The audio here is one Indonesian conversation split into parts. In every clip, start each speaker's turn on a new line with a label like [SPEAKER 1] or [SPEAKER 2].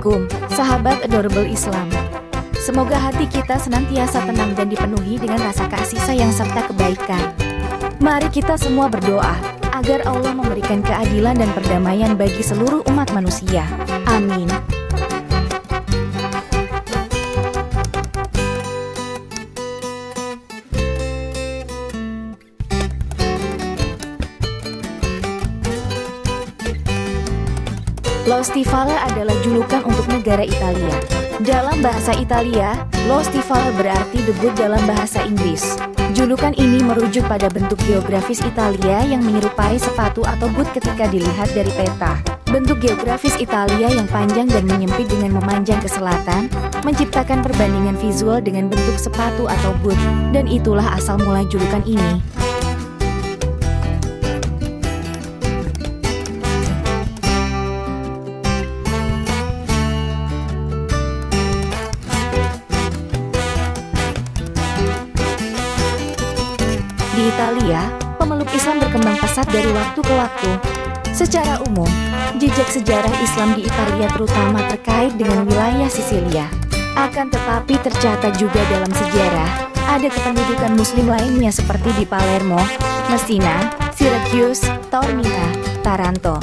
[SPEAKER 1] Assalamualaikum, sahabat adorable Islam. Semoga hati kita senantiasa tenang dan dipenuhi dengan rasa kasih sayang serta kebaikan. Mari kita semua berdoa agar Allah memberikan keadilan dan perdamaian bagi seluruh umat manusia. Amin. Lo Stivale adalah julukan untuk negara Italia. Dalam bahasa Italia, Lo Stivale berarti debut dalam bahasa Inggris. Julukan ini merujuk pada bentuk geografis Italia yang menyerupai sepatu atau boot ketika dilihat dari peta. Bentuk geografis Italia yang panjang dan menyempit dengan memanjang ke selatan, menciptakan perbandingan visual dengan bentuk sepatu atau boot, dan itulah asal mula julukan ini. Di Italia, pemeluk Islam berkembang pesat dari waktu ke waktu. Secara umum, jejak sejarah Islam di Italia terutama terkait dengan wilayah Sisilia. Akan tetapi tercatat juga dalam sejarah, ada kependudukan Muslim lainnya seperti di Palermo, Messina, Syracuse, Taormina, Taranto.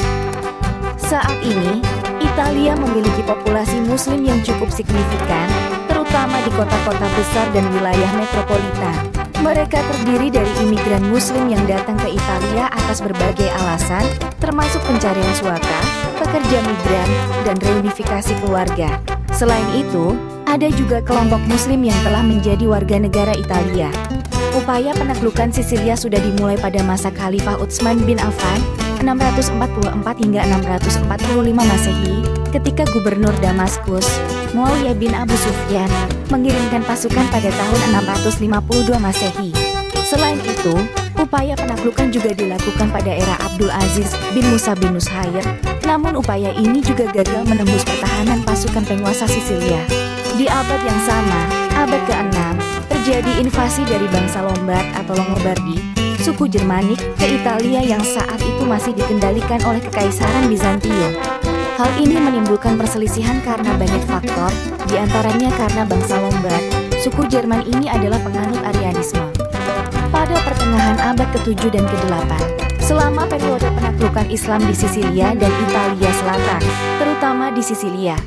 [SPEAKER 1] Saat ini, Italia memiliki populasi Muslim yang cukup signifikan, terutama di kota-kota besar dan wilayah metropolitan. Mereka terdiri dari imigran Muslim yang datang ke Italia atas berbagai alasan, termasuk pencarian suaka, pekerja migran, dan reunifikasi keluarga. Selain itu, ada juga kelompok Muslim yang telah menjadi warga negara Italia. Upaya penaklukan Sisilia sudah dimulai pada masa Khalifah Utsman bin Affan, 644 hingga 645 Masehi, ketika Gubernur Damaskus, Muawiyah bin Abu Sufyan, mengirimkan pasukan pada tahun 652 Masehi. Selain itu, upaya penaklukan juga dilakukan pada era Abdul Aziz bin Musa bin Nusayr, namun upaya ini juga gagal menembus pertahanan pasukan penguasa Sisilia. Di abad yang sama, abad ke-6, terjadi invasi dari bangsa Lombard atau Longobardi, suku Jermanik, ke Italia yang saat itu masih dikendalikan oleh Kekaisaran Bizantium. Hal ini menimbulkan perselisihan karena banyak faktor, diantaranya karena bangsa Lombard, suku Jerman ini adalah penganut Arianisme. Pada pertengahan abad ke-7 dan ke-8, selama periode penaklukan Islam di Sisilia dan Italia Selatan, terutama di Sisilia,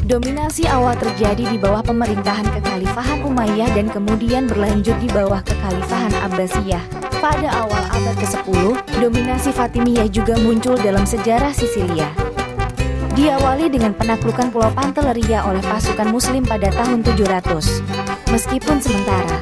[SPEAKER 1] dominasi awal terjadi di bawah pemerintahan Kekhalifahan Umayyah dan kemudian berlanjut di bawah Kekhalifahan Abbasiyah. Pada awal abad ke-10, dominasi Fatimiyah juga muncul dalam sejarah Sisilia. Diawali dengan penaklukan Pulau Pantelleria oleh pasukan Muslim pada tahun 700. Meskipun sementara,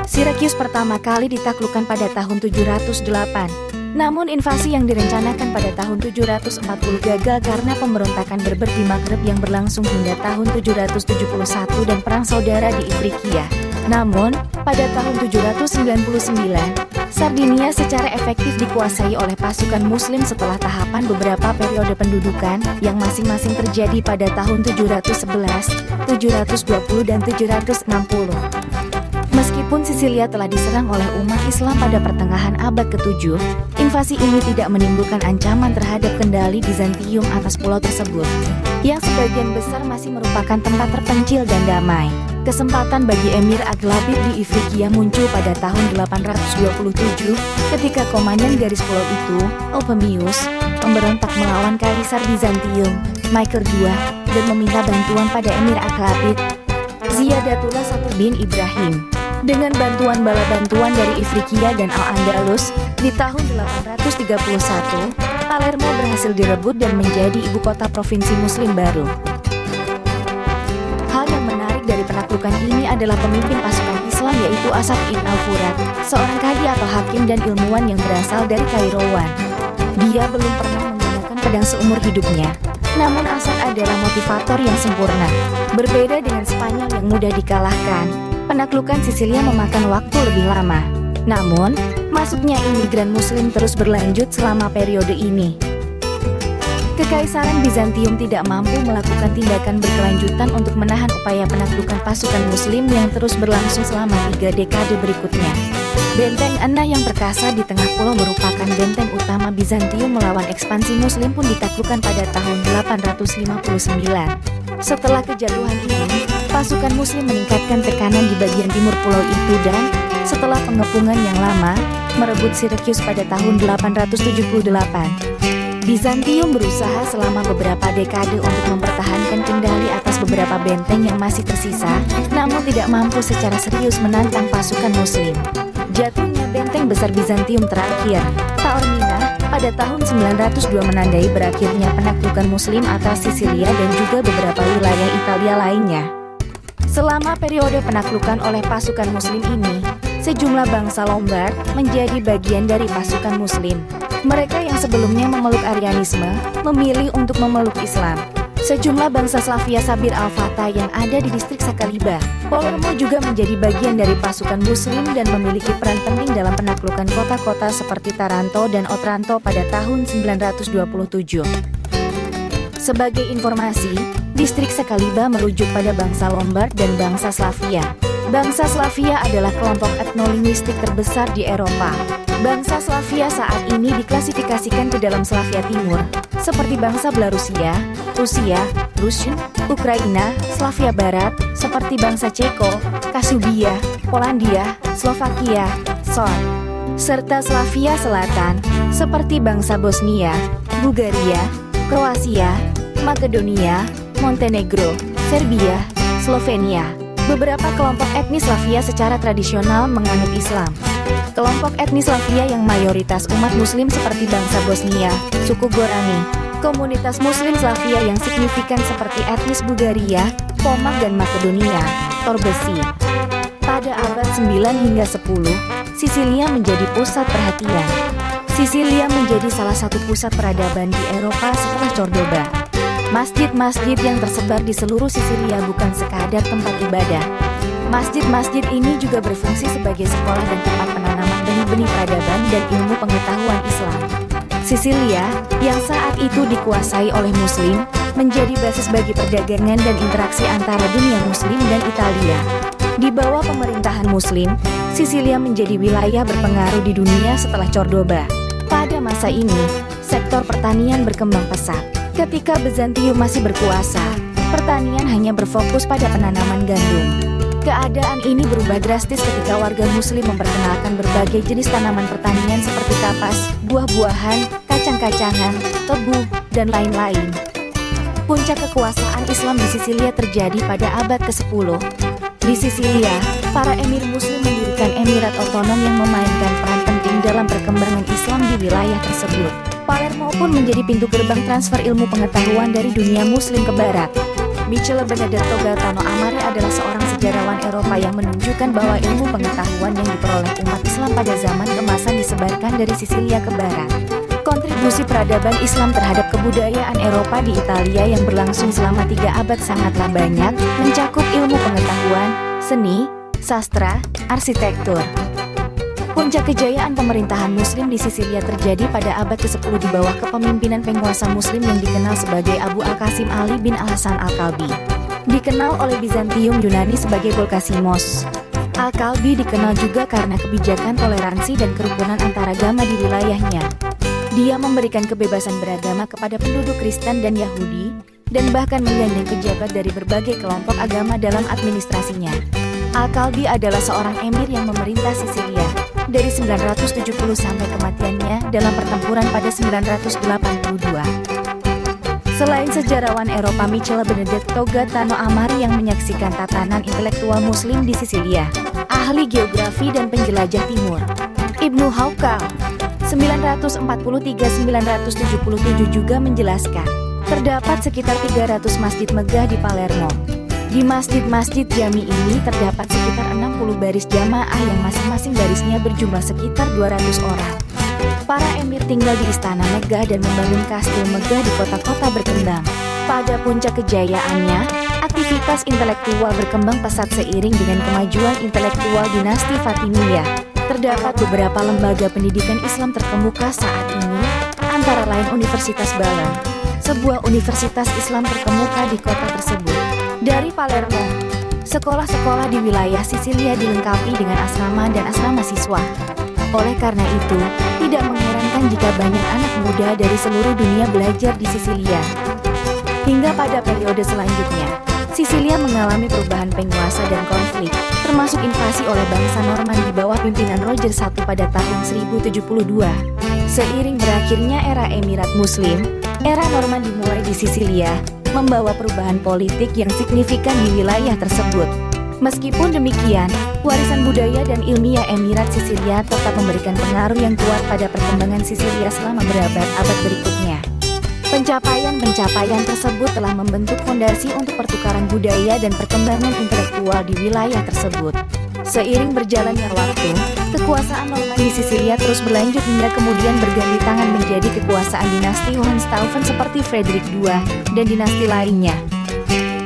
[SPEAKER 1] Syracuse pertama kali ditaklukkan pada tahun 708. Namun invasi yang direncanakan pada tahun 740 gagal karena pemberontakan Berber di Maghreb yang berlangsung hingga tahun 771 dan perang saudara di Ifriqiya. Namun, pada tahun 799, Sardinia secara efektif dikuasai oleh pasukan Muslim setelah tahapan beberapa periode pendudukan yang masing-masing terjadi pada tahun 711, 720 dan 760. Meskipun Sisilia telah diserang oleh umat Islam pada pertengahan abad ke-7, invasi ini tidak menimbulkan ancaman terhadap kendali Bizantium atas pulau tersebut, yang sebagian besar masih merupakan tempat terpencil dan damai. Kesempatan bagi Emir Aghlabid di Ifriqiya muncul pada tahun 827 ketika komandan garis pulau itu, Eufemius, memberontak melawan Kaisar Bizantium, Michael II, dan meminta bantuan pada Emir Aghlabid, Ziyadatullah I bin Ibrahim. Dengan bantuan bala bantuan dari Ifriqiya dan Al-Andalus, di tahun 831, Palermo berhasil direbut dan menjadi ibu kota provinsi Muslim baru. Hal yang menarik dari penaklukan ini adalah pemimpin pasukan Islam yaitu Asad ibn al-Furat, seorang kadi atau hakim dan ilmuwan yang berasal dari Kairouan. Dia belum pernah menggunakan pedang seumur hidupnya. Namun Asad adalah motivator yang sempurna. Berbeda dengan Spanyol yang mudah dikalahkan, penaklukan Sisilia memakan waktu lebih lama. Namun, masuknya imigran Muslim terus berlanjut selama periode ini. Kekaisaran Bizantium tidak mampu melakukan tindakan berkelanjutan untuk menahan upaya penaklukan pasukan Muslim yang terus berlangsung selama 3 dekade berikutnya. Benteng Enna yang perkasa di tengah pulau merupakan benteng utama Bizantium melawan ekspansi Muslim pun ditaklukkan pada tahun 859. Setelah kejatuhan ini, pasukan Muslim meningkatkan tekanan di bagian timur pulau itu dan, setelah pengepungan yang lama, merebut Syracuse pada tahun 878. Bizantium berusaha selama beberapa dekade untuk mempertahankan kendali atas beberapa benteng yang masih tersisa, namun tidak mampu secara serius menantang pasukan Muslim. Jatuhnya benteng besar Bizantium terakhir, Taormina, pada tahun 902 menandai berakhirnya penaklukan Muslim atas Sisilia dan juga beberapa wilayah Italia lainnya. Selama periode penaklukan oleh pasukan Muslim ini, sejumlah bangsa Lombard menjadi bagian dari pasukan Muslim. Mereka yang sebelumnya memeluk Arianisme, memilih untuk memeluk Islam. Sejumlah bangsa Slavia Sabir Al-Fata yang ada di distrik Sakaliba, Palermo juga menjadi bagian dari pasukan Muslim dan memiliki peran penting dalam penaklukan kota-kota seperti Taranto dan Otranto pada tahun 927. Sebagai informasi, distrik Sakaliba merujuk pada bangsa Lombard dan bangsa Slavia. Bangsa Slavia adalah kelompok etnolinguistik terbesar di Eropa. Bangsa Slavia saat ini diklasifikasikan ke dalam Slavia Timur, seperti bangsa Belarusia, Rusia, Rusun, Ukraina, Slavia Barat, seperti bangsa Ceko, Kasubia, Polandia, Slovakia, Son, serta Slavia Selatan, seperti bangsa Bosnia, Bulgaria, Kroasia, Makedonia, Montenegro, Serbia, Slovenia. Beberapa kelompok etnis Slavia secara tradisional menganut Islam. Kelompok etnis Slavia yang mayoritas umat Muslim seperti bangsa Bosnia, suku Gorani, komunitas Muslim Slavia yang signifikan seperti etnis Bulgaria, Pomak dan Makedonia, Torbesi. Pada abad 9 hingga 10, Sisilia menjadi pusat perhatian. Sisilia menjadi salah satu pusat peradaban di Eropa setelah Cordoba. Masjid-masjid yang tersebar di seluruh Sisilia bukan sekadar tempat ibadah. Masjid-masjid ini juga berfungsi sebagai sekolah dan tempat penanaman benih-benih peradaban dan ilmu pengetahuan Islam. Sisilia, yang saat itu dikuasai oleh Muslim, menjadi basis bagi perdagangan dan interaksi antara dunia Muslim dan Italia. Di bawah pemerintahan Muslim, Sisilia menjadi wilayah berpengaruh di dunia setelah Cordoba. Pada masa ini, sektor pertanian berkembang pesat. Ketika Bizantium masih berkuasa, pertanian hanya berfokus pada penanaman gandum. Keadaan ini berubah drastis ketika warga Muslim memperkenalkan berbagai jenis tanaman pertanian seperti kapas, buah-buahan, kacang-kacangan, tebu, dan lain-lain. Puncak kekuasaan Islam di Sisilia terjadi pada abad ke-10. Di Sisilia, para emir Muslim mendirikan emirat otonom yang memainkan peran penting dalam perkembangan Islam di wilayah tersebut. Palermo pun menjadi pintu gerbang transfer ilmu pengetahuan dari dunia Muslim ke Barat. Michele Benedetto Gaetano Amare adalah seorang sejarawan Eropa yang menunjukkan bahwa ilmu pengetahuan yang diperoleh umat Islam pada zaman keemasan disebarkan dari Sisilia ke Barat. Kontribusi peradaban Islam terhadap kebudayaan Eropa di Italia yang berlangsung selama 3 abad sangatlah banyak, mencakup ilmu pengetahuan, seni, sastra, arsitektur. Puncak kejayaan pemerintahan Muslim di Sisilia terjadi pada abad ke-10 di bawah kepemimpinan penguasa Muslim yang dikenal sebagai Abu Al-Qasim Ali bin Al-Hasan Al-Kalbi. Dikenal oleh Bizantium Yunani sebagai Bolkasimos. Al-Kalbi dikenal juga karena kebijakan toleransi dan kerukunan antaragama di wilayahnya. Dia memberikan kebebasan beragama kepada penduduk Kristen dan Yahudi, dan bahkan menggandeng pejabat dari berbagai kelompok agama dalam administrasinya. Al-Kalbi adalah seorang emir yang memerintah Sisilia dari 970 sampai kematiannya dalam pertempuran pada 982. Selain sejarawan Eropa Michele Benedetto Gaetano Amare yang menyaksikan tatanan intelektual Muslim di Sisilia, ahli geografi dan penjelajah timur, Ibnu Hawqal 943-977 juga menjelaskan, terdapat sekitar 300 masjid megah di Palermo. Di masjid-masjid jami ini terdapat sekitar 60 baris jamaah yang masing-masing barisnya berjumlah sekitar 200 orang. Para emir tinggal di istana megah dan membangun kastil megah di kota-kota berkembang. Pada puncak kejayaannya, aktivitas intelektual berkembang pesat seiring dengan kemajuan intelektual dinasti Fatimiyah. Terdapat beberapa lembaga pendidikan Islam terkemuka saat ini, antara lain Universitas Balen, sebuah universitas Islam terkemuka di kota tersebut. Dari Palermo, sekolah-sekolah di wilayah Sisilia dilengkapi dengan asrama dan asrama siswa. Oleh karena itu, tidak mengherankan jika banyak anak muda dari seluruh dunia belajar di Sisilia. Hingga pada periode selanjutnya, Sisilia mengalami perubahan penguasa dan konflik, termasuk invasi oleh bangsa Norman di bawah pimpinan Roger I pada tahun 1072. Seiring berakhirnya era Emirat Muslim, era Norman dimulai di Sisilia, membawa perubahan politik yang signifikan di wilayah tersebut. Meskipun demikian, warisan budaya dan ilmiah Emirat Sisilia tetap memberikan pengaruh yang kuat pada perkembangan Sisilia selama berabad-abad berikutnya. Pencapaian-pencapaian tersebut telah membentuk fondasi untuk pertukaran budaya dan perkembangan intelektual di wilayah tersebut. Seiring berjalannya waktu, kekuasaan Norman di Sisilia terus berlanjut hingga kemudian berganti tangan menjadi kekuasaan dinasti Hohenstaufen seperti Frederick II dan dinasti lainnya.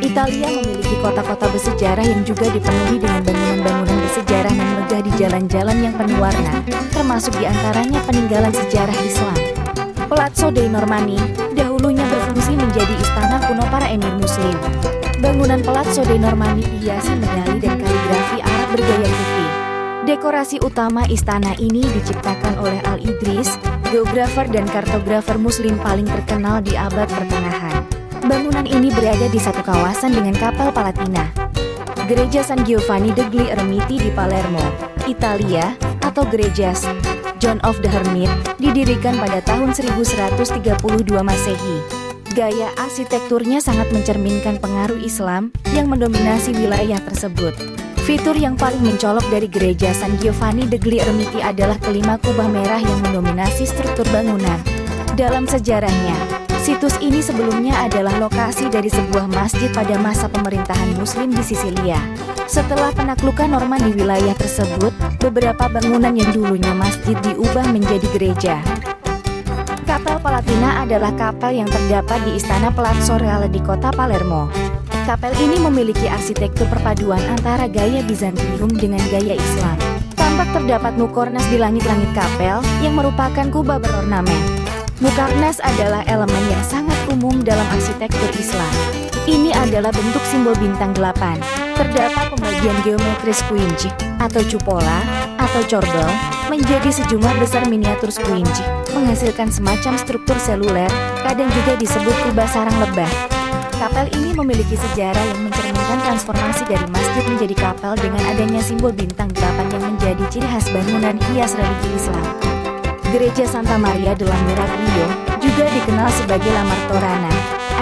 [SPEAKER 1] Italia memiliki kota-kota bersejarah yang juga dipenuhi dengan bangunan-bangunan bersejarah dan megah di jalan-jalan yang penuh warna, termasuk diantaranya peninggalan sejarah Islam. Palazzo dei Normanni dahulunya berfungsi menjadi istana kuno para emir muslim. Bangunan Palazzo dei Normanni dihiasi medali dan kaligrafi Arab bergaya Kufi. Dekorasi utama istana ini diciptakan oleh Al-Idris, geografer dan kartografer muslim paling terkenal di abad pertengahan. Bangunan ini berada di satu kawasan dengan Kapel Palatina. Gereja San Giovanni degli Eremiti di Palermo, Italia, atau Gereja John of the Hermit, didirikan pada tahun 1132 Masehi. Gaya arsitekturnya sangat mencerminkan pengaruh Islam yang mendominasi wilayah tersebut. Fitur yang paling mencolok dari Gereja San Giovanni degli Eremiti adalah kelima kubah merah yang mendominasi struktur bangunan. Dalam sejarahnya, situs ini sebelumnya adalah lokasi dari sebuah masjid pada masa pemerintahan Muslim di Sisilia. Setelah penaklukan Norman di wilayah tersebut, beberapa bangunan yang dulunya masjid diubah menjadi gereja. Kapel Palatina adalah kapel yang terdapat di Istana Palazzo Reale di kota Palermo. Kapel ini memiliki arsitektur perpaduan antara gaya Bizantium dengan gaya Islam. Tampak terdapat mukornas di langit-langit kapel yang merupakan kubah berornamen. Mukarnas adalah elemen yang sangat umum dalam arsitektur Islam. Ini adalah bentuk simbol bintang 8. Terdapat pembagian geometris squinch atau cupola atau corbel menjadi sejumlah besar miniatur squinch, menghasilkan semacam struktur seluler, kadang juga disebut kubah sarang lebah. Kapel ini memiliki sejarah yang mencerminkan transformasi dari masjid menjadi kapel dengan adanya simbol bintang 8 yang menjadi ciri khas bangunan hias religi Islam. Gereja Santa Maria della Miraglio, juga dikenal sebagai La Martorana,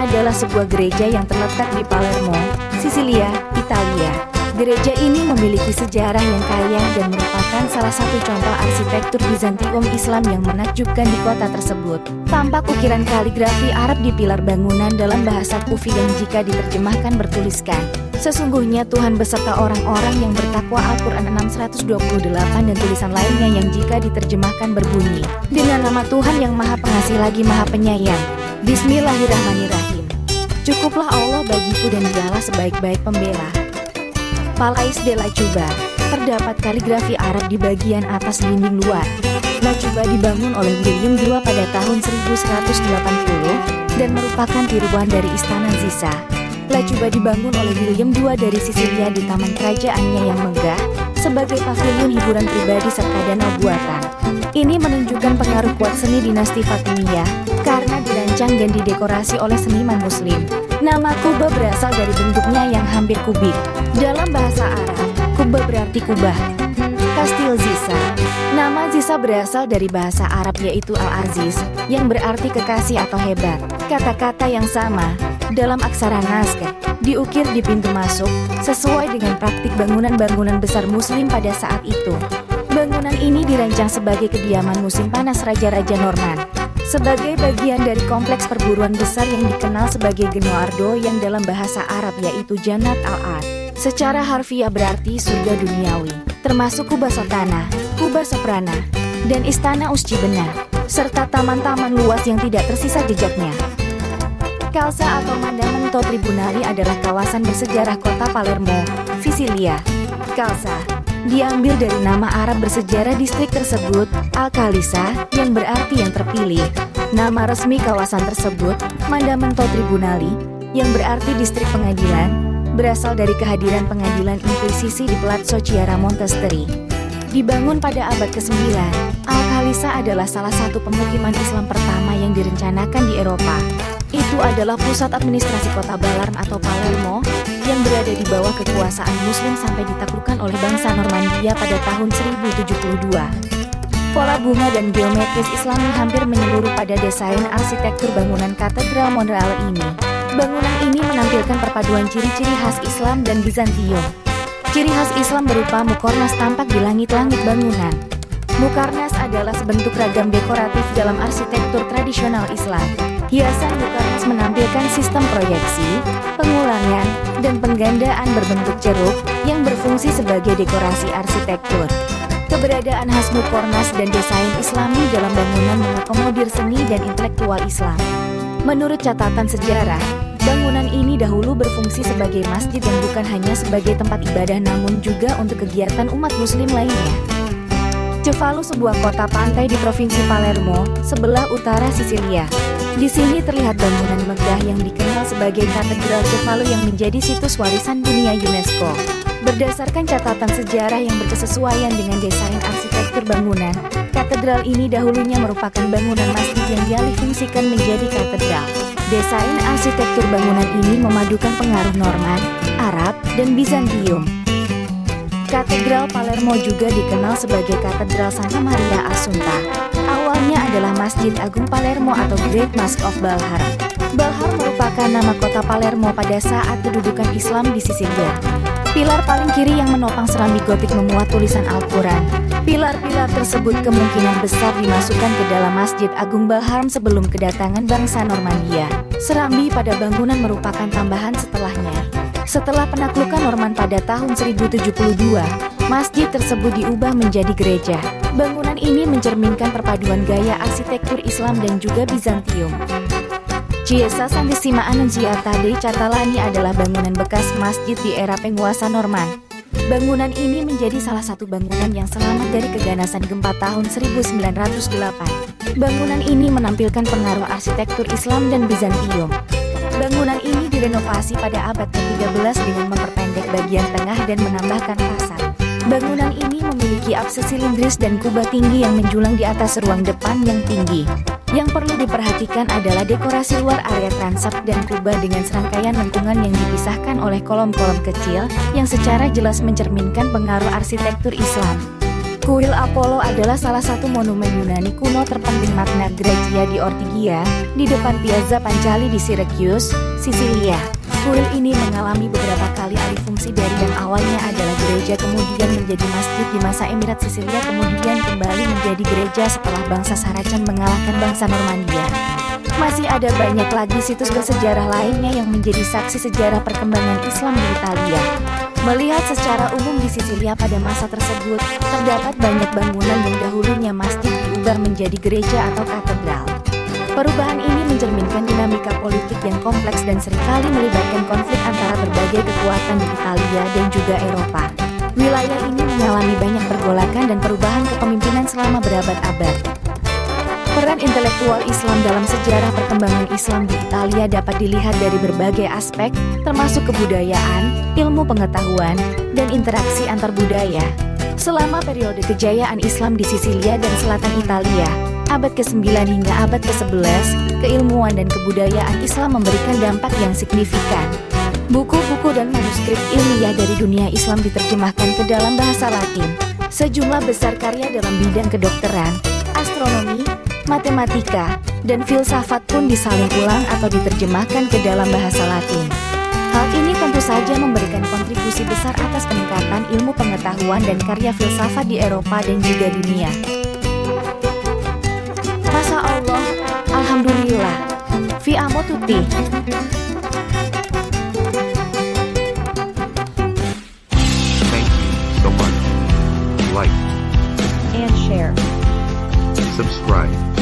[SPEAKER 1] adalah sebuah gereja yang terletak di Palermo, Sisilia, Italia. Gereja ini memiliki sejarah yang kaya dan merupakan salah satu contoh arsitektur Bizantium Islam yang menakjubkan di kota tersebut. Tampak ukiran kaligrafi Arab di pilar bangunan dalam bahasa Kufi dan jika diterjemahkan bertuliskan, "Sesungguhnya Tuhan beserta orang-orang yang bertakwa." Al-Quran 628 dan tulisan lainnya yang jika diterjemahkan berbunyi, "Dengan nama Tuhan yang Maha Pengasih lagi Maha Penyayang. Bismillahirrahmanirrahim. Cukuplah Allah bagiku dan Dialah sebaik-baik pembela." Palais de la Cuba, terdapat kaligrafi Arab di bagian atas dinding luar. La Cuba dibangun oleh William II pada tahun 1180 dan merupakan tiruan dari Istana Ziza. La Cuba dibangun oleh William II dari Sisilia di taman kerajaannya yang megah, sebagai pavilion hiburan pribadi serta danau buatan. Ini menunjukkan pengaruh kuat seni dinasti Fatimiyah, karena dirancang dan didekorasi oleh seniman Muslim. Nama kubah berasal dari bentuknya yang hampir kubik. Dalam bahasa Arab, kubah berarti kubah. Kastil Ziza. Nama Ziza berasal dari bahasa Arab yaitu Al-Aziz, yang berarti kekasih atau hebat. Kata-kata yang sama, dalam aksara Naskah, diukir di pintu masuk, sesuai dengan praktik bangunan-bangunan besar Muslim pada saat itu. Bangunan ini dirancang sebagai kediaman musim panas Raja-Raja Norman, sebagai bagian dari kompleks perburuan besar yang dikenal sebagai Genoardo yang dalam bahasa Arab yaitu Jannat al-Ard. Secara harfiah berarti surga duniawi, termasuk kubah Sotana, kubah Soprana, dan istana Uscibena, serta taman-taman luas yang tidak tersisa jejaknya. Calza atau Mandamento Tribunali adalah kawasan bersejarah kota Palermo, Sisilia. Calza diambil dari nama Arab bersejarah distrik tersebut, Al-Khalisa, yang berarti yang terpilih. Nama resmi kawasan tersebut, Mandamento Tribunali, yang berarti distrik pengadilan, berasal dari kehadiran pengadilan inkuisisi di Palazzo Chiara Montesteri. Dibangun pada abad ke-9, Al-Khalisa adalah salah satu pemukiman Islam pertama yang direncanakan di Eropa. Itu adalah pusat administrasi kota Balharm atau Palermo yang berada di bawah kekuasaan Muslim sampai ditaklukkan oleh bangsa Normandia pada tahun 1072. Pola bunga dan geometris Islami hampir menyeluruh pada desain arsitektur bangunan Katedral Monreale ini. Bangunan ini menampilkan perpaduan ciri-ciri khas Islam dan Bizantium. Ciri khas Islam berupa mukornas tampak di langit-langit bangunan. Mukarnas adalah sebentuk ragam dekoratif dalam arsitektur tradisional Islam. Hiasan mukarnas menampilkan sistem proyeksi, pengulangan, dan penggandaan berbentuk ceruk yang berfungsi sebagai dekorasi arsitektur. Keberadaan khas mukornas dan desain Islami dalam bangunan mengakomodir seni dan intelektual Islam. Menurut catatan sejarah, bangunan ini dahulu berfungsi sebagai masjid dan bukan hanya sebagai tempat ibadah namun juga untuk kegiatan umat muslim lainnya. Cefalù sebuah kota pantai di provinsi Palermo, sebelah utara Sisilia. Di sini terlihat bangunan megah yang dikenal sebagai Katedral Cefalù yang menjadi situs warisan dunia UNESCO. Berdasarkan catatan sejarah yang berkesesuaian dengan desain arsitektur bangunan, katedral ini dahulunya merupakan bangunan masjid yang dialihfungsikan menjadi katedral. Desain arsitektur bangunan ini memadukan pengaruh Norman, Arab, dan Bizantium. Katedral Palermo juga dikenal sebagai Katedral Santa Maria Assunta. Awalnya adalah Masjid Agung Palermo atau Great Mosque of Balharm. Balharm merupakan nama kota Palermo pada saat kedudukan Islam di Sisilia. Pilar paling kiri yang menopang seramik gotik memuat tulisan Al-Quran. Pilar-pilar tersebut kemungkinan besar dimasukkan ke dalam Masjid Agung Balharm sebelum kedatangan bangsa Normandia. Serambi pada bangunan merupakan tambahan setelahnya. Setelah penaklukan Norman pada tahun 1072, masjid tersebut diubah menjadi gereja. Bangunan ini mencerminkan perpaduan gaya arsitektur Islam dan juga Bizantium. Chiesa Santissima Annunziata dei Catalani adalah bangunan bekas masjid di era penguasa Norman. Bangunan ini menjadi salah satu bangunan yang selamat dari keganasan gempa tahun 1908. Bangunan ini menampilkan pengaruh arsitektur Islam dan Bizantium. Bangunan ini direnovasi pada abad ke-13 dengan memperpendek bagian tengah dan menambahkan fasad. Bangunan ini memiliki apses silindris dan kubah tinggi yang menjulang di atas ruang depan yang tinggi. Yang perlu diperhatikan adalah dekorasi luar area transept dan kubah dengan serangkaian lengkungan yang dipisahkan oleh kolom-kolom kecil yang secara jelas mencerminkan pengaruh arsitektur Islam. Kuil Apollo adalah salah satu monumen Yunani kuno terpenting Magna Graecia di Ortigia, di depan Piazza Pancali di Syracuse, Sisilia. Kuil ini mengalami beberapa kali alih fungsi dari yang awalnya adalah gereja kemudian menjadi masjid di masa Emirat Sisilia kemudian kembali menjadi gereja setelah bangsa Saracen mengalahkan bangsa Normandia. Masih ada banyak lagi situs bersejarah lainnya yang menjadi saksi sejarah perkembangan Islam di Italia. Melihat secara umum di Sisilia pada masa tersebut, terdapat banyak bangunan yang dahulunya masjid diubah menjadi gereja atau katedral. Perubahan ini mencerminkan dinamika politik yang kompleks dan seringkali melibatkan konflik antara berbagai kekuatan di Italia dan juga Eropa. Wilayah ini mengalami banyak pergolakan dan perubahan kepemimpinan selama berabad-abad. Peran intelektual Islam dalam sejarah perkembangan Islam di Italia dapat dilihat dari berbagai aspek, termasuk kebudayaan, ilmu pengetahuan, dan interaksi antar budaya. Selama periode kejayaan Islam di Sisilia dan selatan Italia, abad ke-9 hingga abad ke-11, keilmuan dan kebudayaan Islam memberikan dampak yang signifikan. Buku-buku dan manuskrip ilmiah dari dunia Islam diterjemahkan ke dalam bahasa Latin. Sejumlah besar karya dalam bidang kedokteran, astronomi, matematika, dan filsafat pun disalin ulang atau diterjemahkan ke dalam bahasa Latin. Hal ini tentu saja memberikan kontribusi besar atas peningkatan ilmu pengetahuan dan karya filsafat di Eropa dan juga dunia. Masya Allah, Alhamdulillah, Vi amo tutti.
[SPEAKER 2] Thank you so much. Like
[SPEAKER 1] And share.
[SPEAKER 2] subscribe.